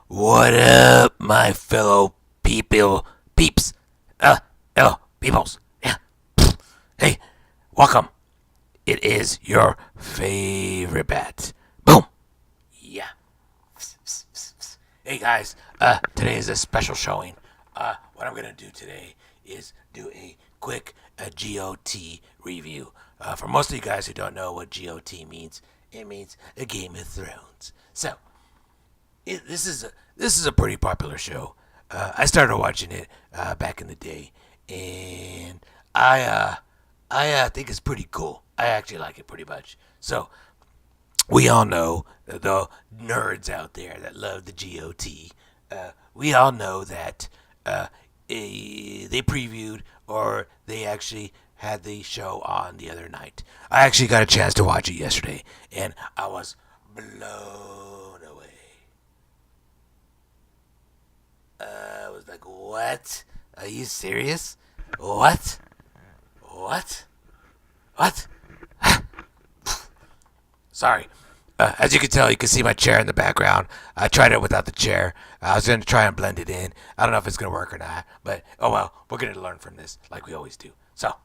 What up, my fellow peeps? Hello, peoples. Yeah. Hey, welcome. It is your favorite bat. Boom. Yeah. Hey guys, today is a special showing. What I'm gonna do today is do a quick GOT review. For most of you guys who don't know what GOT means, it means a Game of Thrones. So, this is a pretty popular show. I started watching it back in the day, and I think it's pretty cool. I actually like it pretty much. So we all know the nerds out there that love the GOT. We all know that they previewed or they actually had the show on the other night. I actually got a chance to watch it yesterday, and I was blown away. I was like, what? Are you serious? What? What? What? Sorry. As you can tell, you can see my chair in the background. I tried it without the chair. I was going to try and blend it in. I don't know if it's going to work or not, but oh well, we're going to learn from this like we always do. So,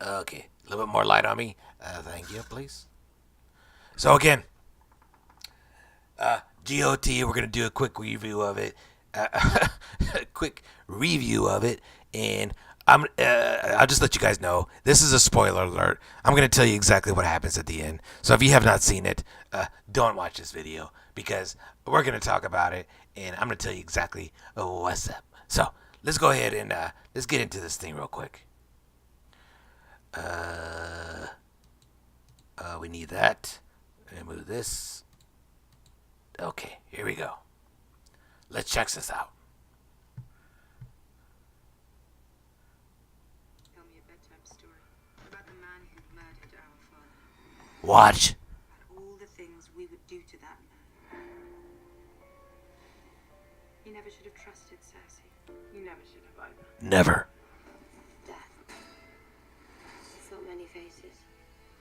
okay, a little bit more light on me. Thank you, please. So again, GOT. We're gonna do a quick review of it. A quick review of it, and I'll just let you guys know this is a spoiler alert. I'm gonna tell you exactly what happens at the end. So if you have not seen it, don't watch this video because we're gonna talk about it, and I'm gonna tell you exactly what's up. So let's go ahead and let's get into this thing real quick. We need that. And move this. Okay, here we go. Let's check this out. Tell me a bedtime story about the man who murdered our father. Watch. And all the things we would do to that man. You never should have trusted Cersei. You never should have either. Never. Death. It's not many faces.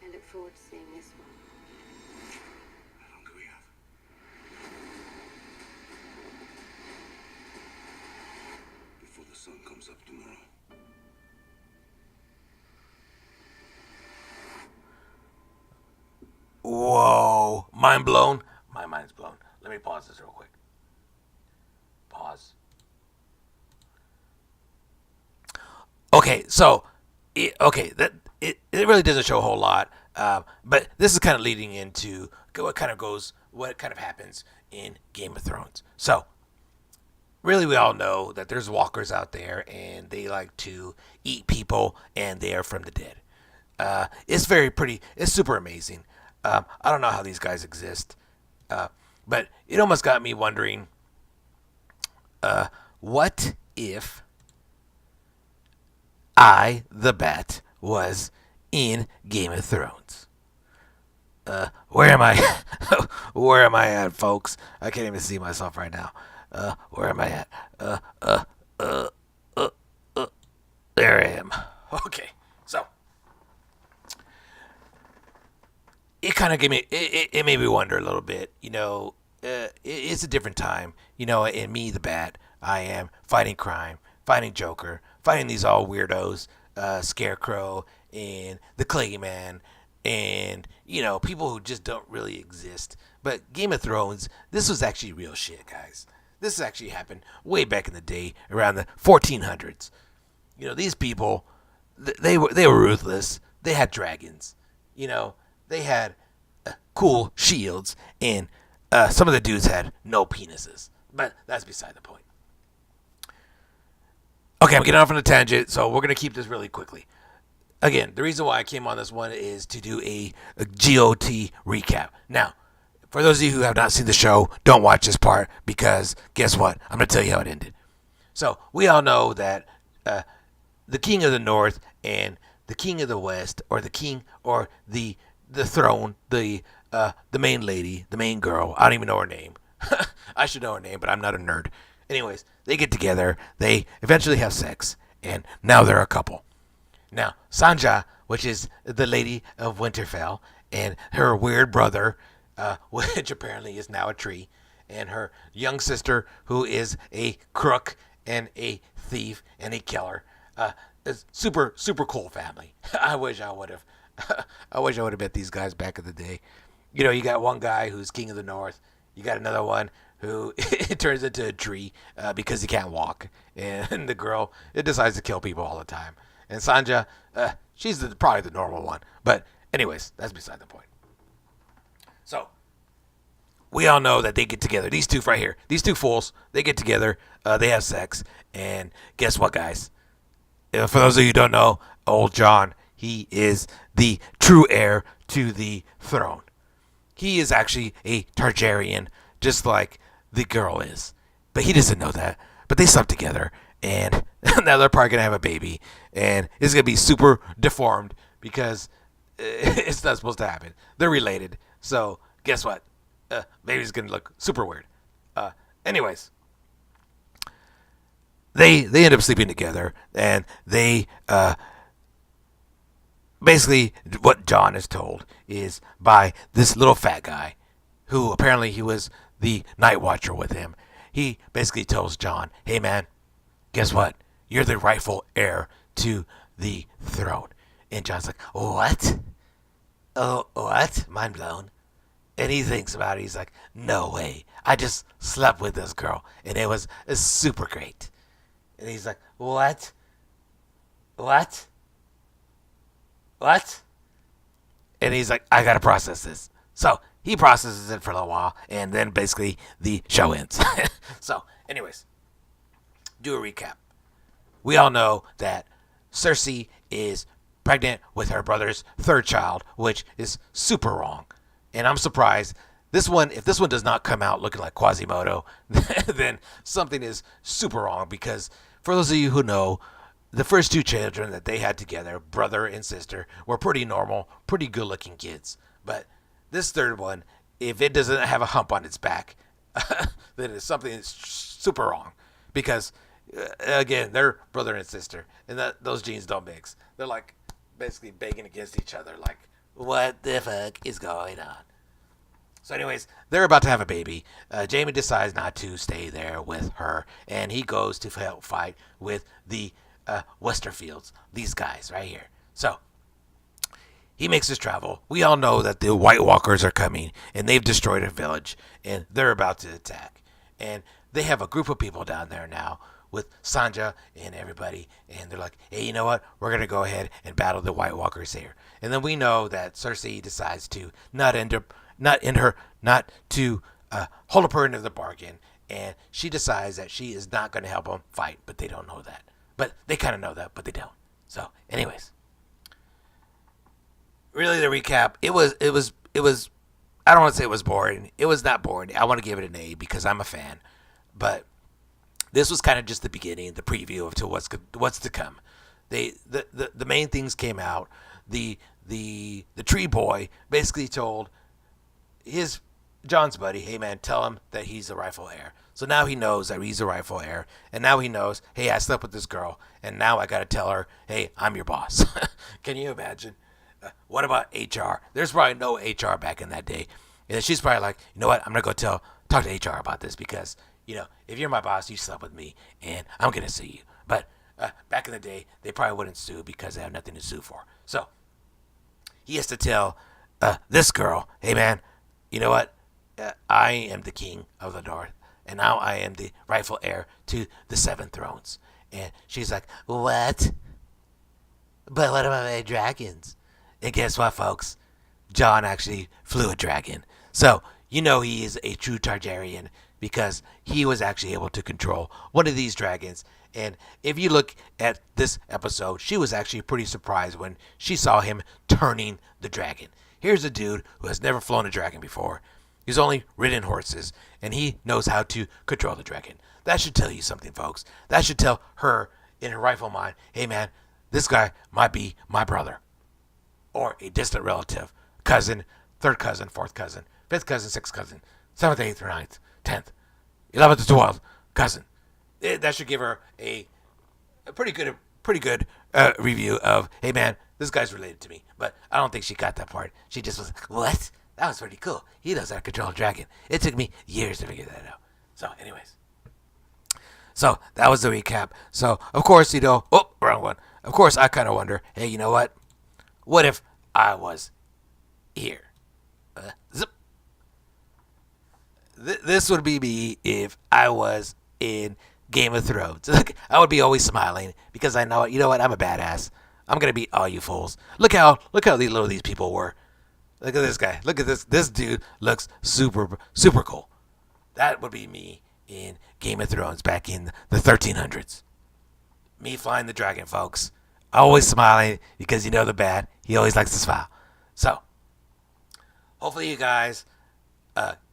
I look forward to seeing this one. How long do we have? Before the sun comes up tomorrow. Whoa. Mind blown? My mind's blown. Let me pause this real quick. Pause. Okay, so, it really doesn't show a whole lot, but this is kind of leading into what kind of happens in Game of Thrones. So, really, we all know that there's walkers out there, and they like to eat people, and they are from the dead. It's very pretty. It's super amazing. I don't know how these guys exist, but it almost got me wondering, what if I, the Bat, was in Game of Thrones? Where am I? Where am I at, folks? I can't even see myself right now. Where am I at? There I am. Okay, so it kind of gave me it made me wonder a little bit. It's a different time. In me, the Bat, I am fighting crime, fighting Joker, fighting these all weirdos, Scarecrow and the Clayman, and people who just don't really exist. But Game of Thrones, this was actually real shit, guys. This actually happened way back in the day, around the 1400s. These people, they were ruthless. They had dragons. They had cool shields, and some of the dudes had no penises. But that's beside the point. Okay, I'm getting off on a tangent, so we're going to keep this really quickly. Again, the reason why I came on this one is to do a GOT recap. Now, for those of you who have not seen the show, don't watch this part because guess what? I'm going to tell you how it ended. So, we all know that the King of the North and the King of the West, or the King, or the throne, the main lady, the main girl, I don't even know her name. I should know her name, but I'm not a nerd. Anyways, they get together, they eventually have sex, and now they're a couple. Now, Sanja, which is the Lady of Winterfell, and her weird brother, which apparently is now a tree, and her young sister, who is a crook and a thief and a killer. It's super super cool family. I wish I would have. I wish I would have met these guys back in the day. You got one guy who's king of the north. You got another one who it turns into a tree because he can't walk, and the girl it decides to kill people all the time. And Sanja, she's probably the normal one. But anyways, that's beside the point. So we all know that they get together. These two right here, these two fools, they get together. They have sex, and guess what, guys? For those of you who don't know, old John, he is the true heir to the throne. He is actually a Targaryen, just like the girl is. But he doesn't know that. But they slept together, and now they're probably going to have a baby. And it's going to be super deformed because it's not supposed to happen. They're related. So guess what? Baby's going to look super weird. Anyways, they end up sleeping together, and they basically what John is told is by this little fat guy, who apparently he was the night watcher with him. He basically tells John, "Hey man, guess what? You're the rightful heir to the throne." And John's like, "What? Oh, what?" Mind blown. And he thinks about it. He's like, "No way. I just slept with this girl, and it was super great." And he's like, "What? What? What?" And he's like, "I gotta process this." So he processes it for a little while, and then basically the show ends. So, anyways, do a recap. We all know that Cersei is pregnant with her brother's third child, which is super wrong. And I'm surprised if this one does not come out looking like Quasimodo, then something is super wrong. Because for those of you who know, the first two children that they had together, brother and sister, were pretty normal, pretty good-looking kids. But this third one, if it doesn't have a hump on its back, then it's something that's super wrong. Because, again, they're brother and sister, and those genes don't mix. They're like basically begging against each other, like, what the fuck is going on? So anyways, they're about to have a baby. Jaime decides not to stay there with her, and he goes to help fight with the Westerfields, these guys right here. So he makes his travel. We all know that the White Walkers are coming, and they've destroyed a village, and they're about to attack. And they have a group of people down there now with Sanja and everybody, and they're like, "Hey, you know what? We're gonna go ahead and battle the White Walkers here." And then we know that Cersei decides to not to hold up her end of the bargain, and she decides that she is not going to help them fight, but they don't know that. But they kind of know that, but they don't. So, anyways, really the recap. It was. I don't want to say it was boring. It was not boring. I want to give it an A because I'm a fan, but this was kind of just the beginning, the preview of to what's to come. The main things came out. The tree boy basically told John's buddy, "Hey man, tell him that he's the rightful heir." So now he knows that he's the rightful heir, and now he knows, "Hey, I slept with this girl, and now I got to tell her, hey, I'm your boss." Can you imagine? What about HR? There's probably no HR back in that day, and she's probably like, "You know what? I'm gonna go talk to HR about this because if you're my boss, you slept with me, and I'm gonna sue you." But back in the day, they probably wouldn't sue because they have nothing to sue for. So he has to tell this girl, "Hey man, you know what? I am the king of the north, and now I am the rightful heir to the 7 thrones." And she's like, "What? But what about my dragons?" And guess what, folks? John actually flew a dragon. So he is a true Targaryen because he was actually able to control one of these dragons. And if you look at this episode, she was actually pretty surprised when she saw him turning the dragon. Here's a dude who has never flown a dragon before. He's only ridden horses, and he knows how to control the dragon. That should tell you something, folks. That should tell her in her rightful mind, "Hey man, this guy might be my brother, or a distant relative, cousin, third cousin, fourth cousin, fifth cousin, sixth cousin, seventh, eighth, or ninth, 10th, 11th, 12th cousin." That should give her a pretty good review of, "Hey man, this guy's related to me." But I don't think she got that part. She just was like, "What? That was pretty cool. He knows how to control a dragon. It took me years to figure that out. So, anyways. So, that was the recap. So, of course, oh, wrong one. Of course, I kind of wonder, hey, you know what? What if I was here? Zip. This would be me if I was in Game of Thrones. I would be always smiling because I know, you know what? I'm a badass. I'm gonna beat all you fools. Look how little these people were. Look at this guy. Look at this. This dude looks super cool. That would be me in Game of Thrones back in the 1300s. Me flying the dragon, folks. Always smiling because you know the bad. He always likes to smile. So, hopefully you guys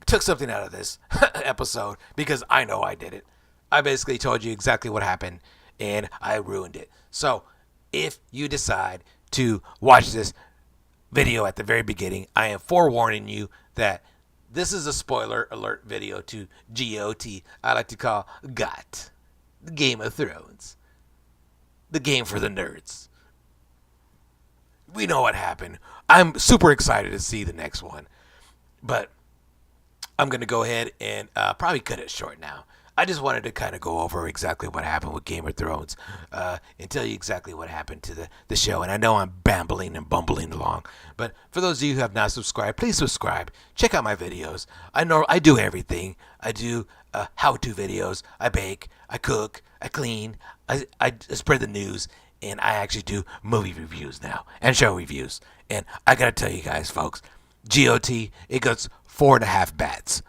took something out of this episode because I know I did it. I basically told you exactly what happened and I ruined it. So, if you decide to watch this video at the very beginning, I am forewarning you that this is a spoiler alert video to GOT. I like to call GOT, Game of Thrones, the game for the nerds. We know what happened. I'm super excited to see the next one, but I'm going to go ahead and probably cut it short now. I just wanted to kind of go over exactly what happened with Game of Thrones and tell you exactly what happened to the show. And I know I'm bambling and bumbling along, but for those of you who have not subscribed, please subscribe. Check out my videos. I know I do everything. I do how-to videos. I bake. I cook. I clean. I spread the news. And I actually do movie reviews now and show reviews. And I got to tell you guys, folks, GOT, it gets 4.5 bats.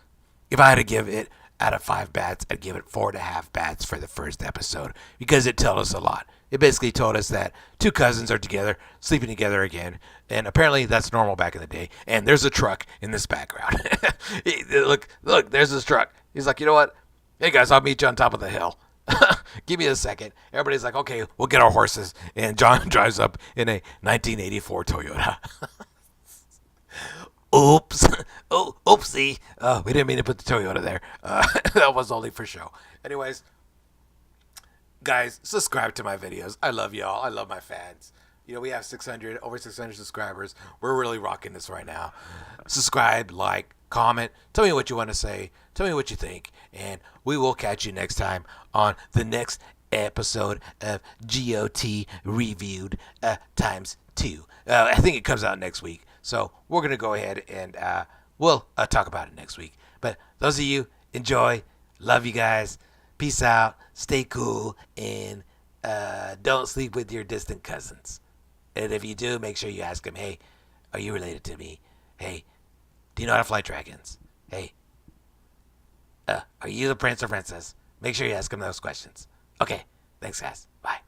If I had to give it out of 5 bats, I'd give it 4.5 bats for the first episode because it told us a lot. It basically told us that two cousins are together, sleeping together again, and apparently that's normal back in the day. And there's a truck in this background. look, there's this truck. He's like, you know what? Hey guys, I'll meet you on top of the hill. Give me a second. Everybody's like, okay, we'll get our horses. And John drives up in a 1984 Toyota. Oops. Oh, oopsie. We didn't mean to put the Toyota there. That was only for show. Anyways, guys, subscribe to my videos. I love y'all. I love my fans. We have over 600 subscribers. We're really rocking this right now. Subscribe, like, comment. Tell me what you want to say. Tell me what you think. And we will catch you next time on the next episode of GOT Reviewed times 2. I think it comes out next week. So we're going to go ahead and we'll talk about it next week. But those of you, enjoy. Love you guys. Peace out. Stay cool. And don't sleep with your distant cousins. And if you do, make sure you ask them, hey, are you related to me? Hey, do you know how to fly dragons? Hey, are you the prince or princess? Make sure you ask them those questions. Okay, thanks guys. Bye.